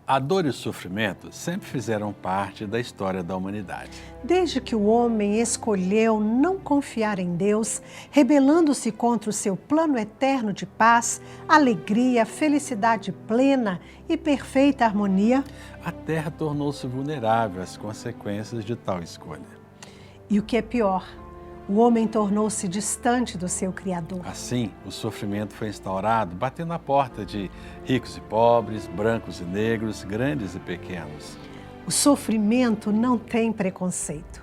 A dor e o sofrimento sempre fizeram parte da história da humanidade. Desde que o homem escolheu não confiar em Deus, rebelando-se contra o seu plano eterno de paz, alegria, felicidade plena e perfeita harmonia, A Terra tornou-se vulnerável às consequências de tal escolha. e o que é pior, o homem tornou-se distante do seu Criador. Assim, o sofrimento foi instaurado, batendo a porta de ricos e pobres, brancos e negros, grandes e pequenos. O sofrimento não tem preconceito,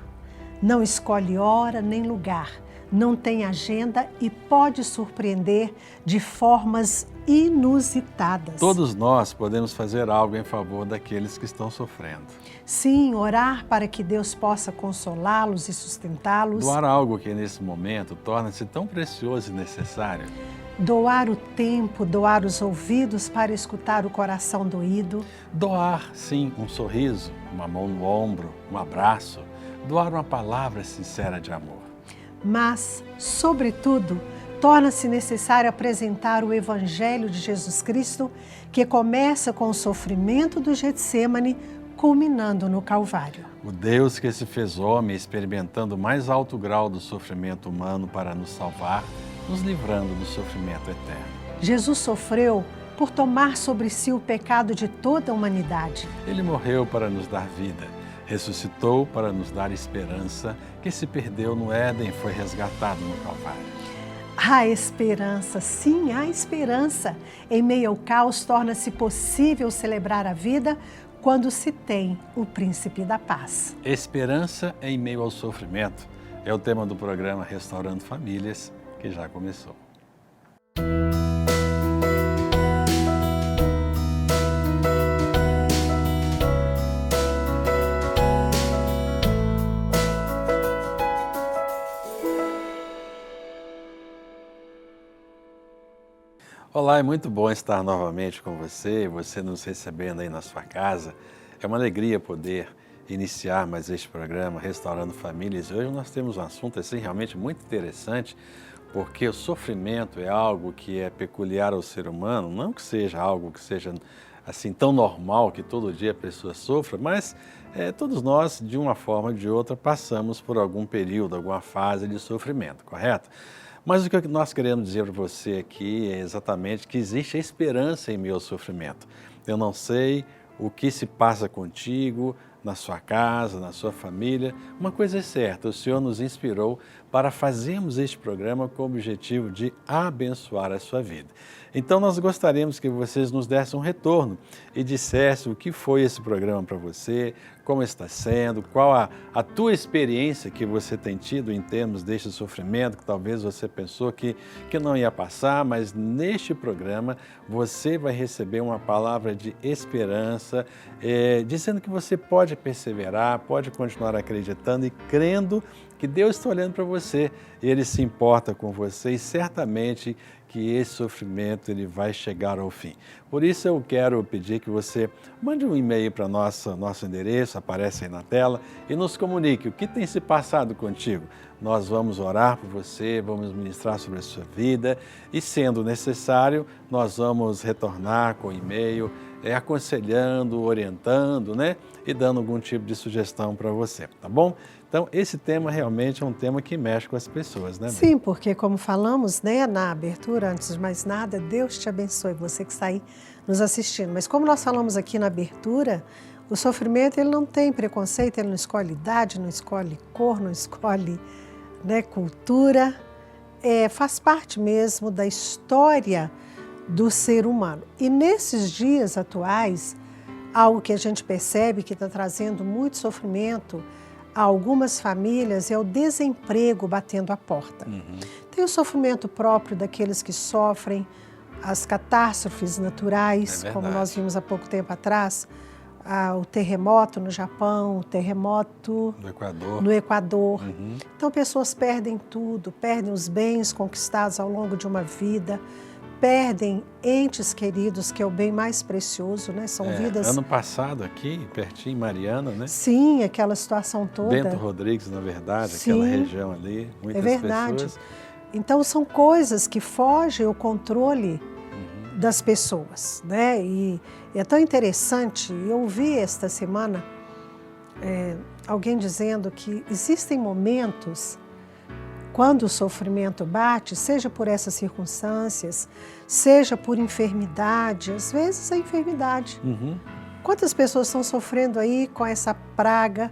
não escolhe hora nem lugar, não tem agenda e pode surpreender de formas inusitadas. Todos nós podemos fazer algo em favor daqueles que estão sofrendo. Sim, orar para que Deus possa consolá-los e sustentá-los. Doar algo que nesse momento torna-se tão precioso e necessário. Doar o tempo, doar os ouvidos para escutar o coração doído. Doar, sim, um sorriso, uma mão no ombro, um abraço. Doar uma palavra sincera de amor. Mas, sobretudo, torna-se necessário apresentar o Evangelho de Jesus Cristo, que começa com o sofrimento do Getsemane, culminando no Calvário. O Deus que se fez homem, experimentando o mais alto grau do sofrimento humano para nos salvar, nos livrando do sofrimento eterno. Jesus sofreu por tomar sobre si o pecado de toda a humanidade. Ele morreu para nos dar vida, ressuscitou para nos dar esperança, que se perdeu no Éden e foi resgatado no Calvário. Há esperança, sim, há esperança. Em meio ao caos, torna-se possível celebrar a vida quando se tem o Príncipe da Paz. Esperança em meio ao sofrimento é o tema do programa Restaurando Famílias, que já começou. Olá, é muito bom estar novamente com você nos recebendo aí na sua casa. É uma alegria poder iniciar mais este programa Restaurando Famílias. Hoje nós temos um assunto assim realmente muito interessante, porque o sofrimento é algo que é peculiar ao ser humano, não que seja algo que seja assim tão normal que todo dia a pessoa sofra, mas todos nós, de uma forma ou de outra, passamos por algum período, alguma fase de sofrimento, correto? Mas o que nós queremos dizer para você aqui é exatamente que existe esperança em meio ao sofrimento. Eu não sei o que se passa contigo, na sua casa, na sua família. Uma coisa é certa, o Senhor nos inspirou para fazermos este programa com o objetivo de abençoar a sua vida. Então nós gostaríamos que vocês nos dessem um retorno e dissessem o que foi esse programa para você, como está sendo, qual a tua experiência que você tem tido em termos deste sofrimento, que talvez você pensou que não ia passar, mas neste programa você vai receber uma palavra de esperança, dizendo que você pode perseverar, pode continuar acreditando e crendo que Deus está olhando para você e Ele se importa com você e certamente que esse sofrimento ele vai chegar ao fim. Por isso eu quero pedir que você mande um e-mail para nosso endereço, aparece aí na tela, e nos comunique o que tem se passado contigo. Nós vamos orar por você, vamos ministrar sobre a sua vida e, sendo necessário, nós vamos retornar com e-mail, aconselhando, orientando, né? E dando algum tipo de sugestão para você, tá bom? Então, esse tema realmente é um tema que mexe com as pessoas, né? Sim, porque como falamos, né, na abertura, antes de mais nada, Deus te abençoe, você que está aí nos assistindo. Mas como nós falamos aqui na abertura, o sofrimento ele não tem preconceito, ele não escolhe idade, não escolhe cor, não escolhe, né, cultura, faz parte mesmo da história do ser humano. E nesses dias atuais, algo que a gente percebe que está trazendo muito sofrimento a algumas famílias é o desemprego batendo a porta. Tem o sofrimento próprio daqueles que sofrem as catástrofes naturais, como nós vimos há pouco tempo atrás, o terremoto no Japão, o terremoto no Equador. Então pessoas perdem tudo, perdem os bens conquistados ao longo de uma vida, perdem entes queridos, que é o bem mais precioso, né? São vidas... Ano passado aqui, pertinho em Mariana, né? Sim, aquela situação toda. Bento Rodrigues, na verdade, Sim, aquela região ali, muitas é verdade. pessoas. Então são coisas que fogem ao controle das pessoas, né? E é tão interessante, eu ouvi esta semana alguém dizendo que existem momentos quando o sofrimento bate, seja por essas circunstâncias, seja por enfermidade, às vezes a enfermidade. Quantas pessoas estão sofrendo aí com essa praga,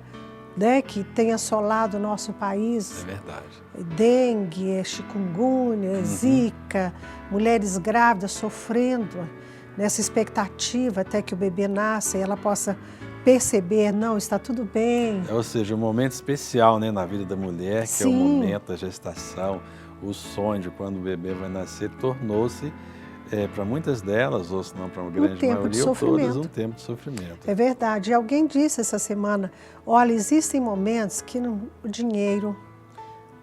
né, que tem assolado o nosso país? É verdade. Dengue, chikungunya, zika, mulheres grávidas sofrendo nessa expectativa até que o bebê nasça e ela possa perceber, não, está tudo bem. Ou seja, um momento especial, né, na vida da mulher, que é o momento da gestação, o sonho de quando o bebê vai nascer, tornou-se, para muitas delas, ou se não para uma grande maioria, ou todas, um tempo de sofrimento. É verdade. E alguém disse essa semana, olha, existem momentos que o dinheiro,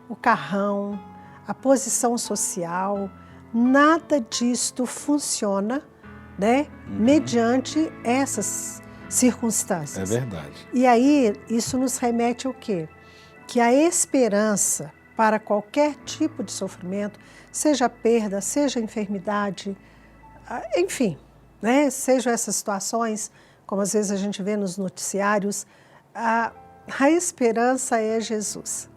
o carrão, a posição social, nada disto funciona, né, mediante essas circunstâncias. É verdade. E aí, isso nos remete ao quê? Que a esperança para qualquer tipo de sofrimento, seja perda, seja enfermidade, enfim, né? Sejam essas situações, como às vezes a gente vê nos noticiários, a esperança é Jesus.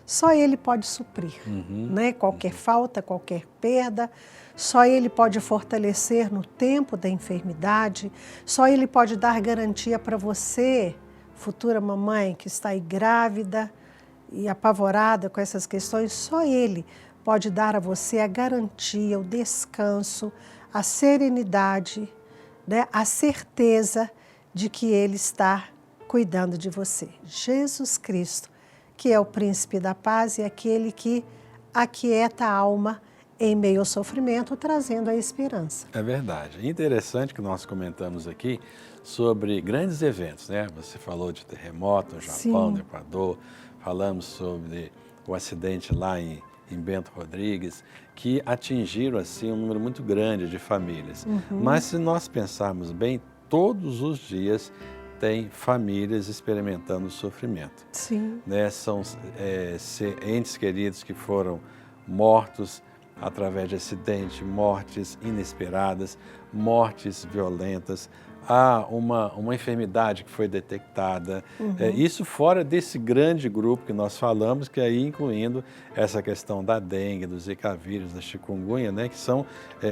Só Ele pode suprir, né? Qualquer falta, qualquer perda. Só Ele pode fortalecer no tempo da enfermidade. Só Ele pode dar garantia para você, futura mamãe que está aí grávida e apavorada com essas questões. Só Ele pode dar a você a garantia, o descanso, a serenidade, né? A certeza de que Ele está cuidando de você. Jesus Cristo, que é o príncipe da paz e aquele que aquieta a alma em meio ao sofrimento, trazendo a esperança. É verdade. Interessante que nós comentamos aqui sobre grandes eventos, né? Você falou de terremoto no Japão, no Equador, falamos sobre o acidente lá em Bento Rodrigues, que atingiram assim um número muito grande de famílias. Mas se nós pensarmos bem, todos os dias tem famílias experimentando sofrimento. Sim. Né? São entes queridos que foram mortos através de acidente, mortes inesperadas, mortes violentas. Há uma enfermidade que foi detectada. Isso fora desse grande grupo que nós falamos, que aí incluindo essa questão da dengue, do zika vírus, da chikungunya, né, que são,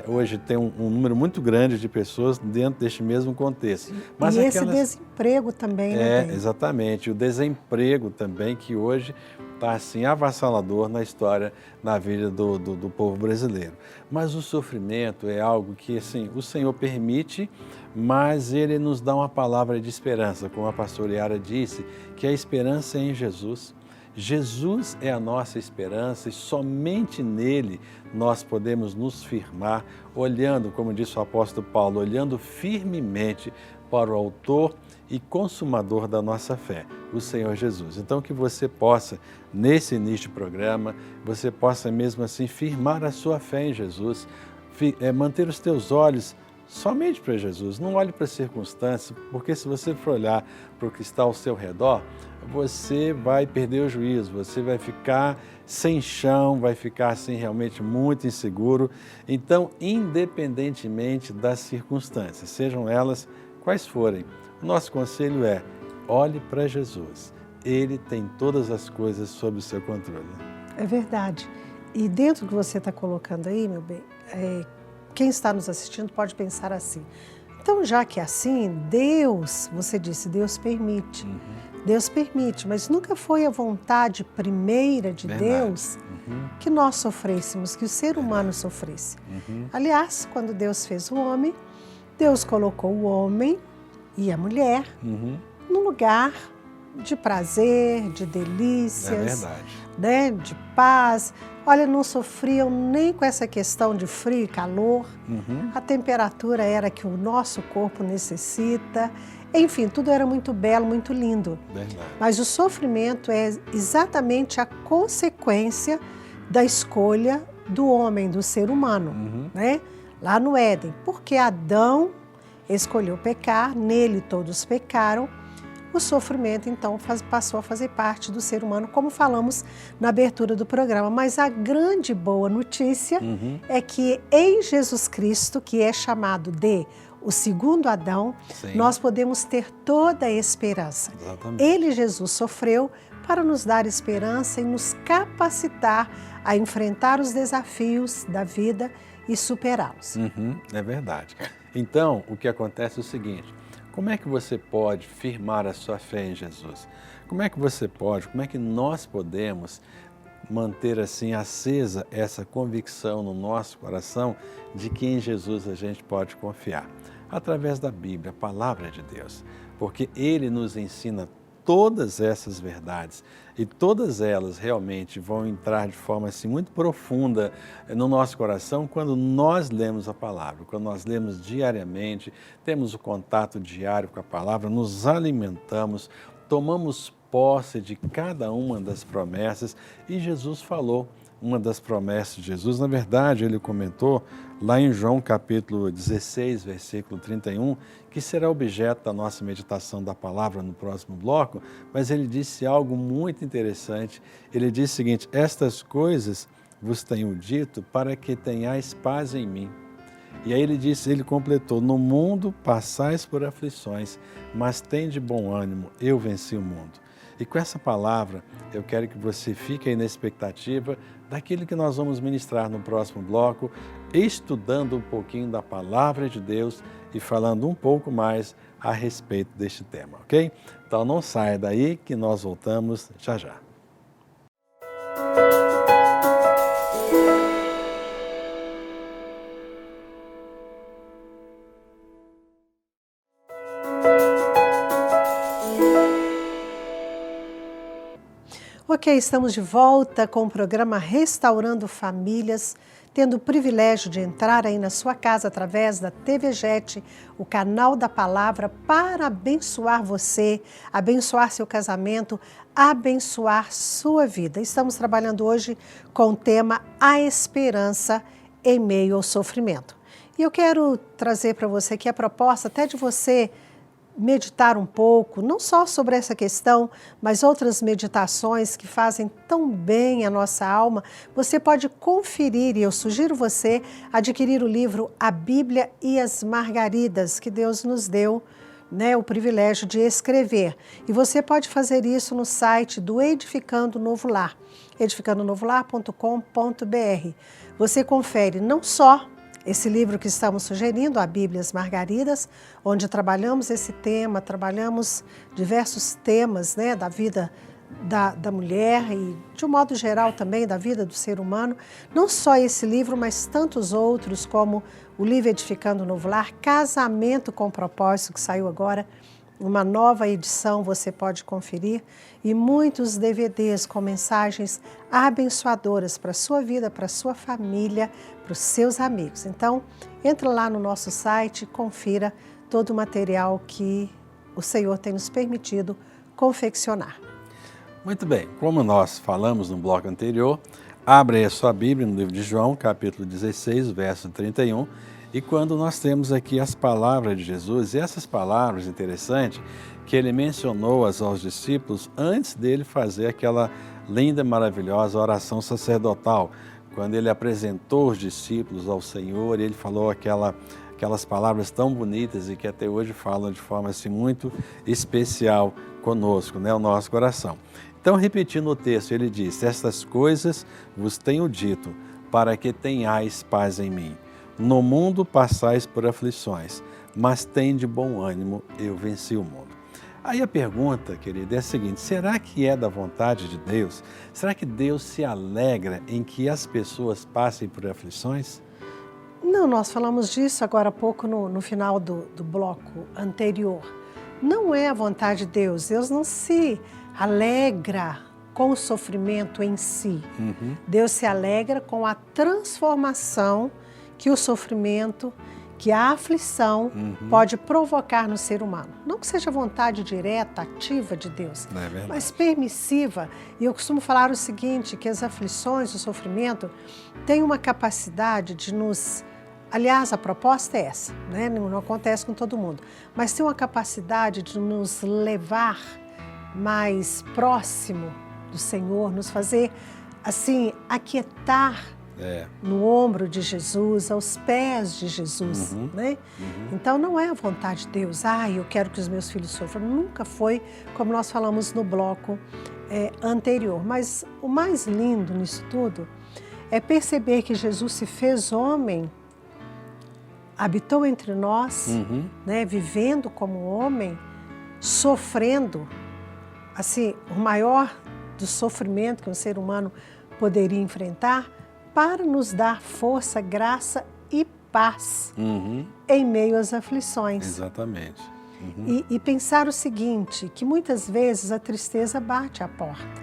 hoje tem um número muito grande de pessoas dentro deste mesmo contexto. Mas e esse desemprego também, né? Exatamente. O desemprego também, que hoje está assim avassalador na história, na vida do povo brasileiro. Mas o sofrimento é algo que assim, o Senhor permite, mas Ele nos dá uma palavra de esperança, como a pastora Yara disse, que a esperança é em Jesus. Jesus é a nossa esperança e somente nele nós podemos nos firmar, olhando, como disse o apóstolo Paulo, olhando firmemente para o autor e consumador da nossa fé, o Senhor Jesus. Então que você possa, nesse início do programa, você possa mesmo assim firmar a sua fé em Jesus, manter os teus olhos somente para Jesus, não olhe para as circunstâncias, porque se você for olhar para o que está ao seu redor, você vai perder o juízo, você vai ficar sem chão, vai ficar assim realmente muito inseguro. Então, independentemente das circunstâncias, sejam elas quais forem, o nosso conselho é, olhe para Jesus. Ele tem todas as coisas sob o seu controle. É verdade. E dentro do que você está colocando aí, meu bem, quem está nos assistindo pode pensar assim. Então, já que é assim, Deus, você disse, Deus permite. Deus permite, mas nunca foi a vontade primeira de Deus que nós sofrêssemos, que o ser humano sofresse. Aliás, quando Deus fez o homem, Deus colocou o homem e a mulher num lugar de prazer, de delícias, né, de paz. Olha, não sofriam nem com essa questão de frio e calor. A temperatura era que o nosso corpo necessita. Enfim, tudo era muito belo, muito lindo. Mas o sofrimento é exatamente a consequência da escolha do homem, do ser humano, né? Lá no Éden. Porque Adão escolheu pecar, nele todos pecaram. o sofrimento, então, passou a fazer parte do ser humano, como falamos na abertura do programa. Mas a grande boa notícia é que em Jesus Cristo, que é chamado de o segundo Adão, Sim. nós podemos ter toda a esperança. Exatamente. Ele, Jesus, sofreu para nos dar esperança e nos capacitar a enfrentar os desafios da vida e superá-los. É verdade. Então, o que acontece é o seguinte: como é que você pode firmar a sua fé em Jesus? Como é que nós podemos manter assim acesa essa convicção no nosso coração de que em Jesus a gente pode confiar? Através da Bíblia, a palavra de Deus, porque Ele nos ensina todas essas verdades e todas elas realmente vão entrar de forma assim muito profunda no nosso coração quando nós lemos a palavra, quando nós lemos diariamente, temos o contato diário com a palavra, nos alimentamos, tomamos posse de cada uma das promessas e Jesus falou uma das promessas de Jesus. Na verdade, ele comentou lá em João capítulo 16, versículo 31, que será objeto da nossa meditação da palavra no próximo bloco, mas ele disse algo muito interessante. Ele disse o seguinte: estas coisas vos tenho dito para que tenhais paz em mim. E aí ele completou: no mundo passais por aflições, mas tende bom ânimo, eu venci o mundo. E com essa palavra, eu quero que você fique aí na expectativa daquilo que nós vamos ministrar no próximo bloco, estudando um pouquinho da palavra de Deus e falando um pouco mais a respeito deste tema, ok? Então não saia daí que nós voltamos já já. Ok, estamos de volta com o programa Restaurando Famílias, tendo o privilégio de entrar aí na sua casa através da TV Jet, o canal da palavra, para abençoar você, abençoar seu casamento, abençoar sua vida. Estamos trabalhando hoje com o tema A Esperança em Meio ao Sofrimento. E eu quero trazer para você aqui a proposta até de você meditar um pouco, não só sobre essa questão, mas outras meditações que fazem tão bem a nossa alma. Você pode conferir, e eu sugiro você adquirir o livro A Bíblia e as Margaridas, que Deus nos deu, o privilégio de escrever. E você pode fazer isso no site do Edificando Novo Lar, edificandonovolar.com.br. Você confere não só esse livro que estamos sugerindo, A Bíblia e as Margaridas, onde trabalhamos esse tema, trabalhamos diversos temas da vida da mulher e, de um modo geral, também da vida do ser humano. Não só esse livro, mas tantos outros, como o livro Edificando o Novo Lar, Casamento com Propósito, que saiu agora, uma nova edição, você pode conferir, e muitos DVDs com mensagens abençoadoras para a sua vida, para a sua família, para os seus amigos. Então, entre lá no nosso site, confira todo o material que o Senhor tem nos permitido confeccionar. Muito bem, como nós falamos no bloco anterior, abre a sua Bíblia no livro de João, capítulo 16, verso 31, e quando nós temos aqui as palavras de Jesus, e essas palavras, interessante, que ele mencionou aos discípulos antes dele fazer aquela linda, maravilhosa oração sacerdotal, quando ele apresentou os discípulos ao Senhor, ele falou aquelas palavras tão bonitas e que até hoje falam de forma assim, muito especial conosco, o nosso coração. Então, repetindo o texto, ele diz: estas coisas vos tenho dito, para que tenhais paz em mim. No mundo passais por aflições, mas tende bom ânimo, eu venci o mundo. Aí a pergunta, querida, é a seguinte: será que é da vontade de Deus? Será que Deus se alegra em que as pessoas passem por aflições? Não, nós falamos disso agora há pouco no final do bloco anterior. Não é a vontade de Deus. Deus não se alegra com o sofrimento em si. Deus se alegra com a transformação que o sofrimento, que a aflição pode provocar no ser humano. Não que seja vontade direta, ativa de Deus, mas permissiva. E eu costumo falar o seguinte, que as aflições, o sofrimento, têm uma capacidade de nos Aliás, a proposta é essa, né? Não acontece com todo mundo, mas tem uma capacidade de nos levar mais próximo do Senhor, nos fazer assim, aquietar no ombro de Jesus, aos pés de Jesus, né? Então não é a vontade de Deus, eu quero que os meus filhos sofram. Nunca foi, como nós falamos no bloco anterior. Mas o mais lindo nisso tudo é perceber que Jesus se fez homem, habitou entre nós, né? Vivendo como homem, sofrendo, assim, o maior do sofrimento que um ser humano poderia enfrentar, para nos dar força, graça e paz em meio às aflições. Exatamente. E pensar o seguinte, que muitas vezes a tristeza bate à porta.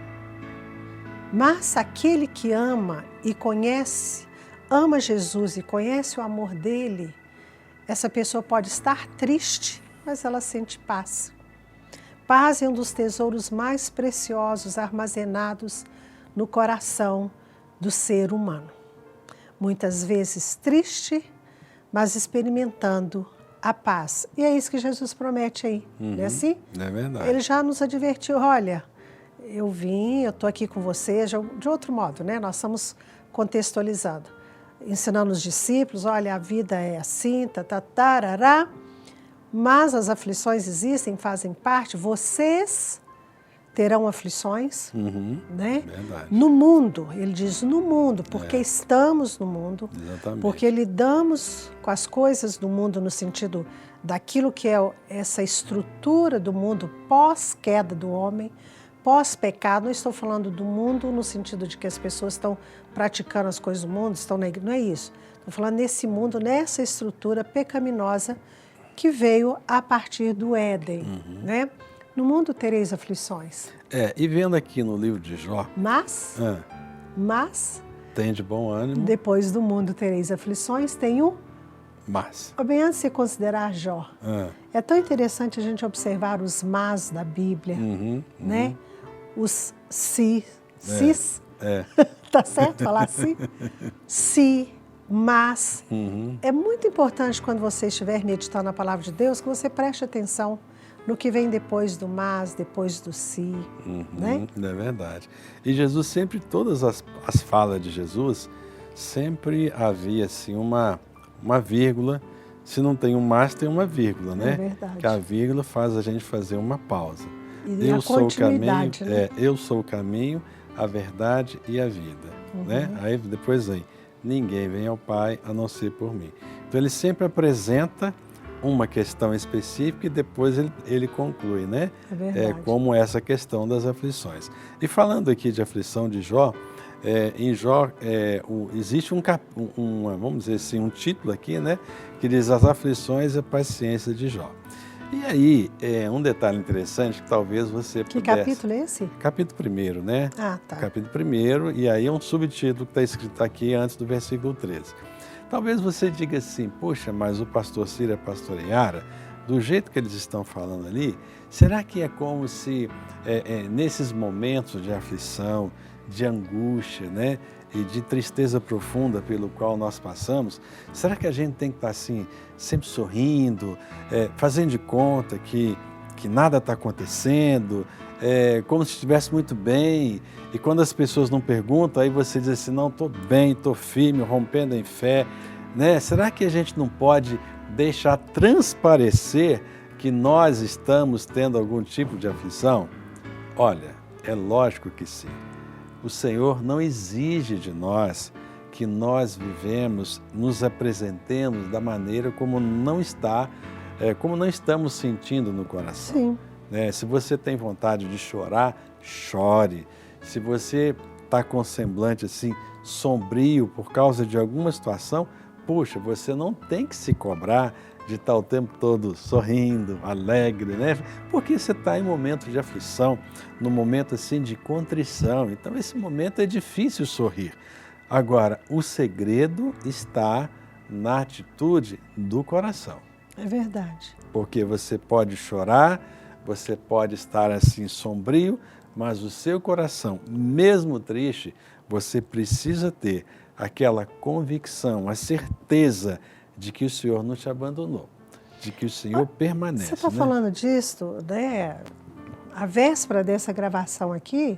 Mas aquele que ama e conhece, ama Jesus e conhece o amor dele, essa pessoa pode estar triste, mas ela sente paz. Paz é um dos tesouros mais preciosos armazenados no coração do ser humano. Muitas vezes triste, mas experimentando a paz. E é isso que Jesus promete aí, não é assim? É verdade. Ele já nos advertiu, olha, eu estou aqui com você, de outro modo, né? Nós estamos contextualizando, ensinando os discípulos, olha, a vida é assim, tarará, mas as aflições existem, fazem parte, vocês terão aflições, né? Verdade. No mundo, ele diz no mundo, porque estamos no mundo, Exatamente. porque lidamos com as coisas do mundo no sentido daquilo que é essa estrutura do mundo pós-queda do homem, pós-pecado. Não estou falando do mundo no sentido de que as pessoas estão praticando as coisas do mundo, estão na igreja, não é isso. Estou falando nesse mundo, nessa estrutura pecaminosa que veio a partir do Éden, né? No mundo tereis aflições. E vendo aqui no livro de Jó... Mas, tem de bom ânimo. Depois do mundo tereis aflições, tem o... Mas. Bem, antes de você considerar Jó, é tão interessante a gente observar os mas da Bíblia, né? Os sis. Tá certo falar assim? Se, mas. É muito importante quando você estiver meditando a palavra de Deus que você preste atenção no que vem depois do mas, depois do si, né? É verdade. E Jesus sempre, todas as falas de Jesus, sempre havia assim uma vírgula. Se não tem um mas, tem uma vírgula, né? É verdade. Que a vírgula faz a gente fazer uma pausa. E eu sou o caminho, né? Eu sou o caminho, a verdade e a vida, né? Aí depois vem, ninguém vem ao Pai a não ser por mim. Então ele sempre apresenta uma questão específica e depois ele conclui, né? É verdade. Como essa questão das aflições. E falando aqui de aflição de Jó, em Jó existe vamos dizer assim, um título aqui, né? Que diz as aflições e a paciência de Jó. E aí, um detalhe interessante que talvez você pudesse... Que capítulo é esse? Capítulo 1º, né? Ah, tá. Capítulo 1º, e aí um subtítulo que está escrito aqui antes do versículo 13. Talvez você diga assim, poxa, mas o pastor Ciro e a pastora Yara, do jeito que eles estão falando ali, será que é como se nesses momentos de aflição, de angústia, né, e de tristeza profunda pelo qual nós passamos, será que a gente tem que estar assim, sempre sorrindo, fazendo de conta que nada está acontecendo, como se estivesse muito bem, e quando as pessoas não perguntam, aí você diz assim, não, estou bem, estou firme, rompendo em fé, né? Será que a gente não pode deixar transparecer que nós estamos tendo algum tipo de aflição? Olha, é lógico que sim. O Senhor não exige de nós que nós vivemos, nos apresentemos da maneira como não estamos sentindo no coração. Sim. Se você tem vontade de chorar, chore. Se você está com semblante assim sombrio por causa de alguma situação, puxa, você não tem que se cobrar de estar o tempo todo sorrindo, alegre, né? Porque você está em momento de aflição, num momento assim de contrição. Então esse momento é difícil sorrir. Agora, o segredo está na atitude do coração. É verdade. Porque você pode chorar, você pode estar assim sombrio, mas o seu coração, mesmo triste, você precisa ter aquela convicção, a certeza de que o Senhor não te abandonou, de que o Senhor permanece. Você está falando disso, né? A véspera dessa gravação aqui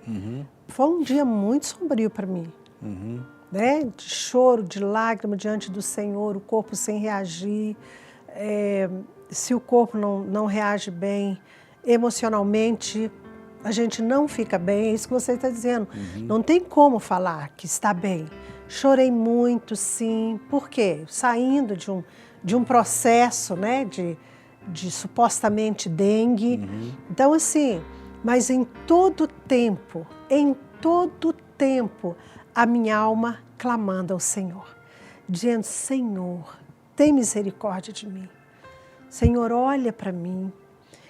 foi um dia muito sombrio para mim. Né? De choro, de lágrima diante do Senhor, o corpo sem reagir. Se o corpo não reage bem emocionalmente, a gente não fica bem, é isso que você está dizendo. Não tem como falar que está bem. Chorei muito, sim. Por quê? Saindo de um processo, né, de supostamente dengue. Então, assim, mas em todo tempo, a minha alma clamando ao Senhor, dizendo: Senhor, tem misericórdia de mim. Senhor, olha para mim.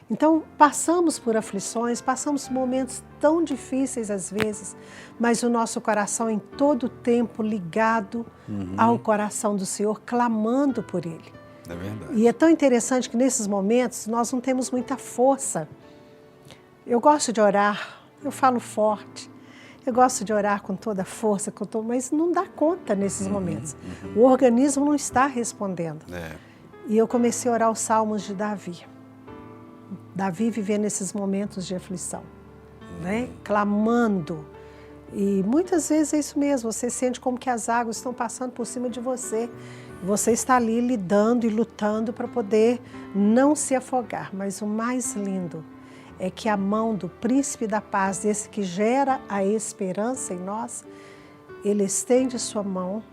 Então, passamos por aflições, passamos por momentos tão difíceis às vezes, mas o nosso coração em todo tempo ligado ao coração do Senhor, clamando por Ele. É verdade. E é tão interessante que nesses momentos nós não temos muita força. Eu gosto de orar, eu falo forte, eu gosto de orar com toda a força, mas não dá conta nesses momentos. O organismo não está respondendo. E eu comecei a orar os salmos de Davi. Davi vivendo esses momentos de aflição, né? Clamando. E muitas vezes é isso mesmo, você sente como que as águas estão passando por cima de você. Você está ali lidando e lutando para poder não se afogar. Mas o mais lindo é que a mão do príncipe da paz, desse que gera a esperança em nós, ele estende sua mão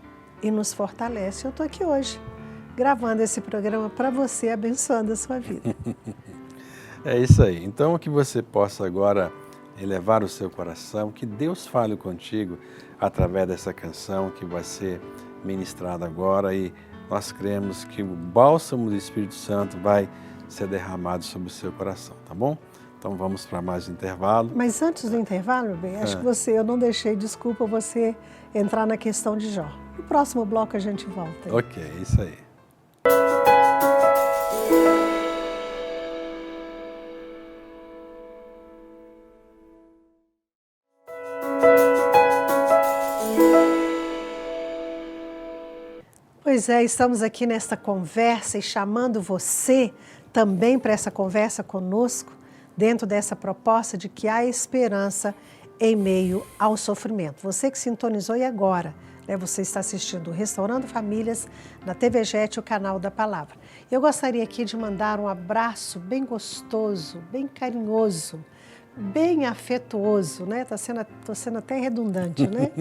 e nos fortalece. Eu estou aqui hoje, gravando esse programa para você, abençoando a sua vida. É isso aí. Então, que você possa agora elevar o seu coração, que Deus fale contigo através dessa canção que vai ser ministrada agora, e nós cremos que o bálsamo do Espírito Santo vai ser derramado sobre o seu coração, tá bom? Então vamos para mais um intervalo. Mas antes do intervalo, meu bem, acho que eu não deixei, desculpa, você entrar na questão de Jó. No próximo bloco a gente volta. Ok, isso aí. Pois é, estamos aqui nesta conversa e chamando você também para essa conversa conosco, dentro dessa proposta de que há esperança em meio ao sofrimento. Você que sintonizou e agora, né, você está assistindo Restaurando Famílias na TV Jet, o canal da Palavra. Eu gostaria aqui de mandar um abraço bem gostoso, bem carinhoso, bem afetuoso, né? Tô sendo até redundante, né?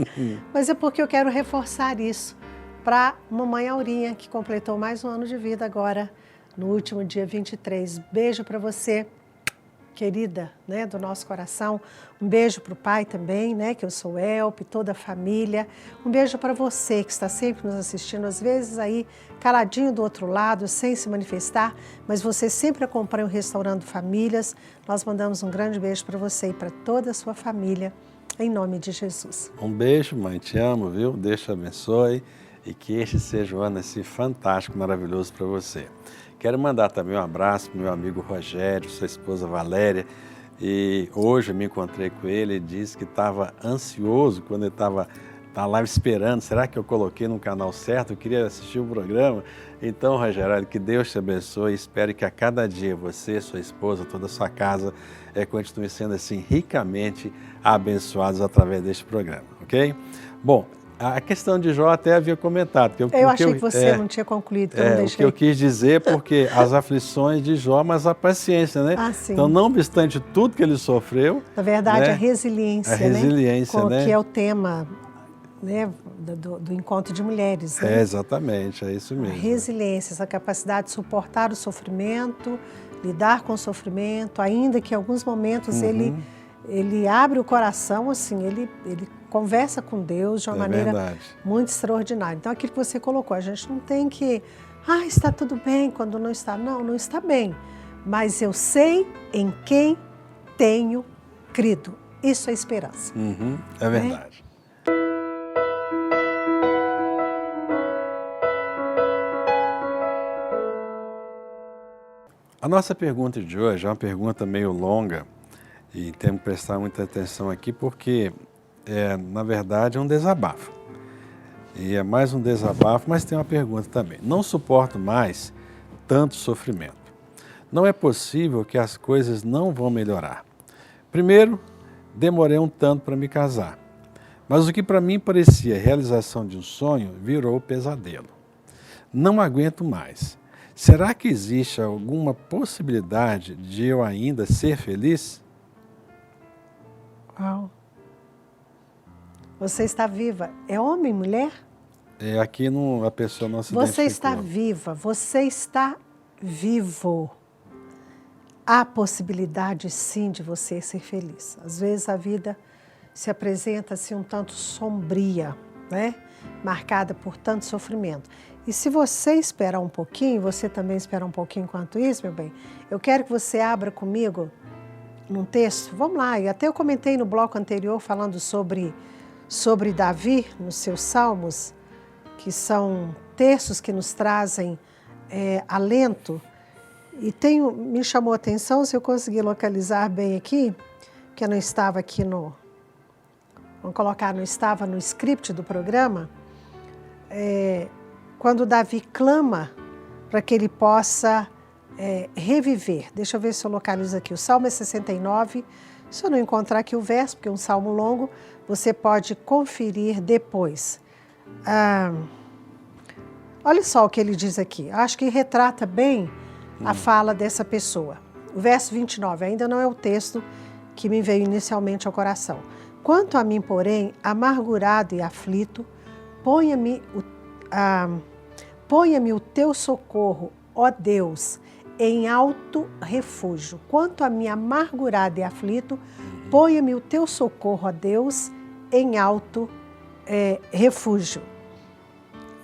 Mas é porque eu quero reforçar isso para mamãe Aurinha, que completou mais um ano de vida agora, no último dia 23. Beijo para você, querida, né, do nosso coração. Um beijo para o pai também, né, que eu sou Elpe, toda a família. Um beijo para você que está sempre nos assistindo, às vezes aí caladinho do outro lado, sem se manifestar, mas você sempre acompanha o Restaurando Famílias. Nós mandamos um grande beijo para você e para toda a sua família, em nome de Jesus. Um beijo, mãe, te amo, viu? Deus te abençoe e que este seja um ano assim fantástico, maravilhoso para você. Quero mandar também um abraço para o meu amigo Rogério, sua esposa Valéria, e hoje eu me encontrei com ele e disse que estava ansioso quando ele estava lá esperando, será que eu coloquei no canal certo? Eu queria assistir o programa. Então, Rogério, que Deus te abençoe e espero que a cada dia você, sua esposa, toda a sua casa continue sendo assim ricamente abençoados através deste programa, ok? Bom, a questão de Jó até havia comentado. Eu achei que você não tinha concluído, que eu não deixei. O que eu quis dizer, porque as aflições de Jó, mas a paciência, né? Ah, sim. Então, não obstante tudo que ele sofreu... Na verdade, né? A resiliência, né? Que é o tema, né, do encontro de mulheres. Né? Exatamente, é isso mesmo. A resiliência, essa capacidade de suportar o sofrimento, lidar com o sofrimento, ainda que em alguns momentos ele abre o coração, assim, ele conversa com Deus de uma maneira muito extraordinária. Então, aquilo que você colocou, a gente não tem que, está tudo bem quando não está. Não, não está bem. Mas eu sei em quem tenho crido. Isso é esperança. É verdade. A nossa pergunta de hoje é uma pergunta meio longa e temos que prestar muita atenção aqui porque na verdade, é um desabafo. E é mais um desabafo, mas tem uma pergunta também. Não suporto mais tanto sofrimento. Não é possível que as coisas não vão melhorar. Primeiro, demorei um tanto para me casar. Mas o que para mim parecia realização de um sonho virou pesadelo. Não aguento mais. Será que existe alguma possibilidade de eu ainda ser feliz? Uau. Você está viva. É homem, mulher? Aqui a pessoa não se Você identificou. está viva, você está vivo. Há possibilidade sim de você ser feliz. Às vezes a vida se apresenta assim um tanto sombria, né? Marcada por tanto sofrimento. E se você esperar um pouquinho, você também esperar um pouquinho enquanto isso, meu bem, eu quero que você abra comigo num texto. Vamos lá, e até eu comentei no bloco anterior falando sobre Davi, nos seus salmos, que são textos que nos trazem alento. E me chamou a atenção, se eu conseguir localizar bem aqui, que eu não estava aqui vamos colocar, não estava no script do programa, quando Davi clama para que ele possa reviver. Deixa eu ver se eu localizo aqui. O Salmo é 69. Se eu não encontrar aqui o verso, porque é um salmo longo, você pode conferir depois. Olha só o que ele diz aqui. Acho que retrata bem a fala dessa pessoa. O verso 29 ainda não é o texto que me veio inicialmente ao coração. Quanto a mim, porém, amargurado e aflito, ponha-me o teu socorro, ó Deus, em alto refúgio. Quanto a mim, amargurado e aflito, ponha-me o teu socorro, ó Deus, em alto refúgio.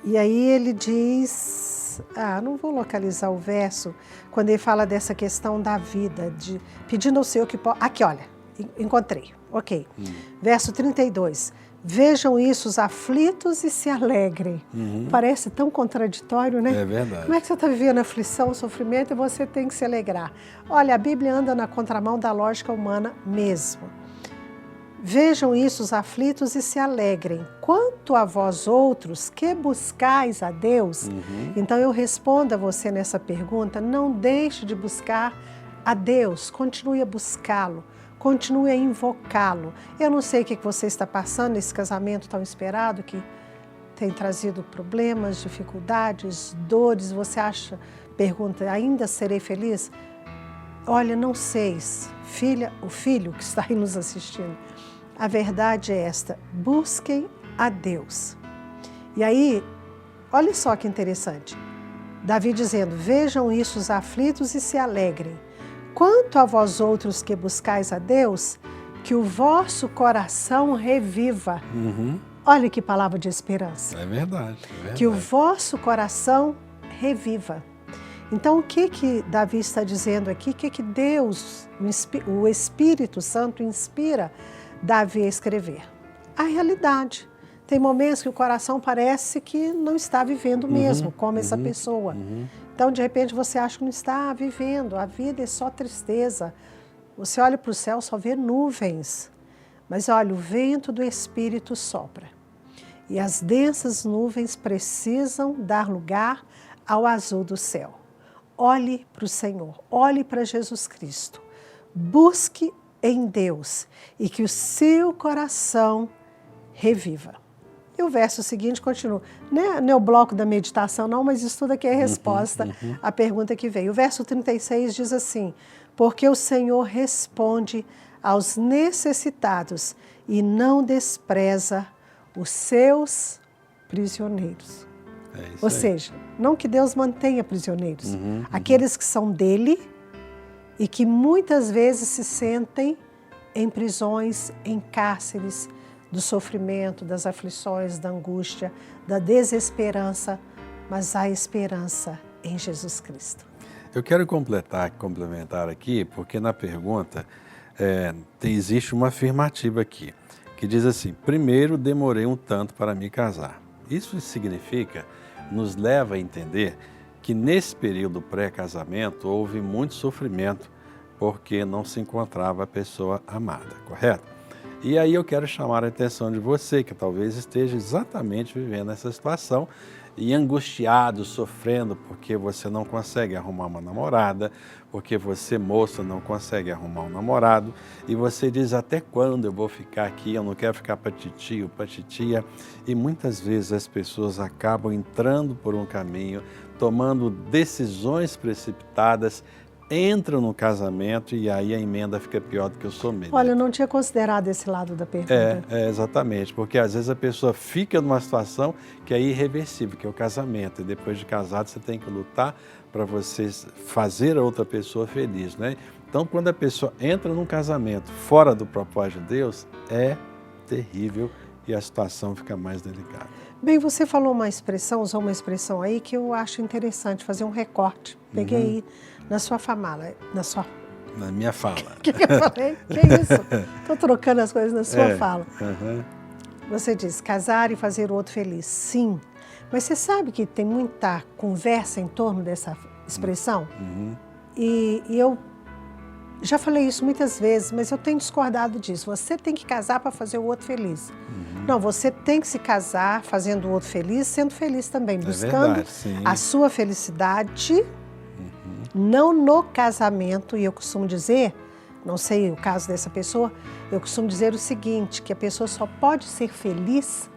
E aí ele diz, não vou localizar o verso, quando ele fala dessa questão da vida, pedindo ao Senhor que possa... Aqui, olha, encontrei, ok. Verso 32, vejam isso os aflitos e se alegrem. Parece tão contraditório, né? É verdade. Como é que você está vivendo aflição, sofrimento e você tem que se alegrar? Olha, a Bíblia anda na contramão da lógica humana mesmo. Vejam isso os aflitos e se alegrem. Quanto a vós outros que buscais a Deus, então eu respondo a você nessa pergunta, não deixe de buscar a Deus, continue a buscá-lo, continue a invocá-lo. Eu não sei o que você está passando nesse casamento tão esperado, que tem trazido problemas, dificuldades, dores, você pergunta, ainda serei feliz? Olha, não sei, o filho que está aí nos assistindo, a verdade é esta, busquem a Deus. E aí, olha só que interessante, Davi dizendo, vejam isso os aflitos e se alegrem. Quanto a vós outros que buscais a Deus, que o vosso coração reviva. Olha que palavra de esperança. É verdade. Que o vosso coração reviva. Então, o que Davi está dizendo aqui? O que Deus, o Espírito Santo, inspira Davi a escrever? A realidade. Tem momentos que o coração parece que não está vivendo mesmo, como essa pessoa. Então, de repente, você acha que não está vivendo. A vida é só tristeza. Você olha para o céu, só vê nuvens. Mas olha, o vento do Espírito sopra. E as densas nuvens precisam dar lugar ao azul do céu. Olhe para o Senhor, olhe para Jesus Cristo. Busque em Deus e que o seu coração reviva. E o verso seguinte continua. Não é o bloco da meditação não, mas isso tudo aqui é resposta à pergunta que veio. O verso 36 diz assim, porque o Senhor responde aos necessitados e não despreza os seus prisioneiros. Ou seja, não que Deus mantenha prisioneiros, aqueles que são dele e que muitas vezes se sentem em prisões, em cárceres, do sofrimento, das aflições, da angústia, da desesperança, mas há esperança em Jesus Cristo. Eu quero complementar aqui, porque na pergunta existe uma afirmativa aqui, que diz assim, primeiro demorei um tanto para me casar. Isso significa, nos leva a entender que nesse período pré-casamento houve muito sofrimento porque não se encontrava a pessoa amada, correto? E aí eu quero chamar a atenção de você, que talvez esteja exatamente vivendo essa situação e angustiado, sofrendo, porque você não consegue arrumar uma namorada, porque você, moça, não consegue arrumar um namorado, e você diz, até quando eu vou ficar aqui? Eu não quero ficar para titio, para titia. E muitas vezes as pessoas acabam entrando por um caminho, tomando decisões precipitadas, entram no casamento e aí a emenda fica pior do que o sommelier. Olha, eu não tinha considerado esse lado da pergunta. Exatamente, porque às vezes a pessoa fica numa situação que é irreversível, que é o casamento, e depois de casado você tem que lutar para você fazer a outra pessoa feliz, né? Então, quando a pessoa entra num casamento fora do propósito de Deus, é terrível e a situação fica mais delicada. Bem, você falou uma expressão, usou uma expressão aí que eu acho interessante, fazer um recorte. Peguei aí na sua fala, Na minha fala. O que eu falei? Que isso? Estou trocando as coisas na sua fala. Você diz, casar e fazer o outro feliz. Sim, mas você sabe que tem muita conversa em torno dessa expressão? E eu já falei isso muitas vezes, mas eu tenho discordado disso. Você tem que casar para fazer o outro feliz. Não, você tem que se casar fazendo o outro feliz, sendo feliz também, buscando a sua felicidade, não no casamento. E eu costumo dizer, não sei o caso dessa pessoa, eu costumo dizer o seguinte, que a pessoa só pode ser feliz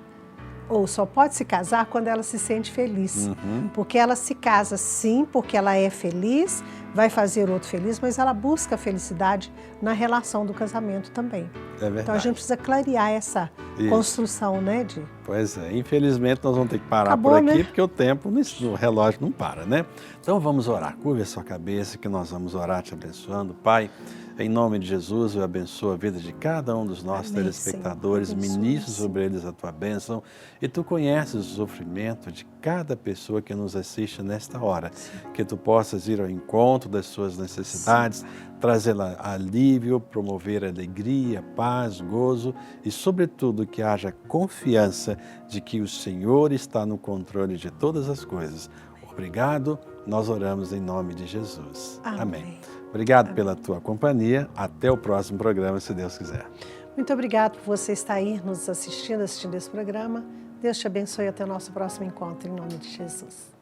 ou só pode se casar quando ela se sente feliz. Porque ela se casa sim, porque ela é feliz, vai fazer o outro feliz, mas ela busca a felicidade na relação do casamento também. É verdade. Então a gente precisa clarear essa construção, né? Pois é, infelizmente nós vamos ter que parar Acabou, por aqui, né? porque o tempo, o relógio não para, né? Então vamos orar, curva a sua cabeça que nós vamos orar te abençoando. Pai, em nome de Jesus, eu abençoo a vida de cada um dos nossos telespectadores, Senhor, ministro sobre eles a tua bênção, e tu conheces o sofrimento de cada pessoa que nos assiste nesta hora, que tu possas ir ao encontro das suas necessidades, trazer alívio, promover alegria, paz, gozo e, sobretudo, que haja confiança de que o Senhor está no controle de todas as coisas. Obrigado, nós oramos em nome de Jesus. Amém. Obrigado pela tua companhia. Até o próximo programa, se Deus quiser. Muito obrigado por você estar aí nos assistindo esse programa. Deus te abençoe até o nosso próximo encontro, em nome de Jesus.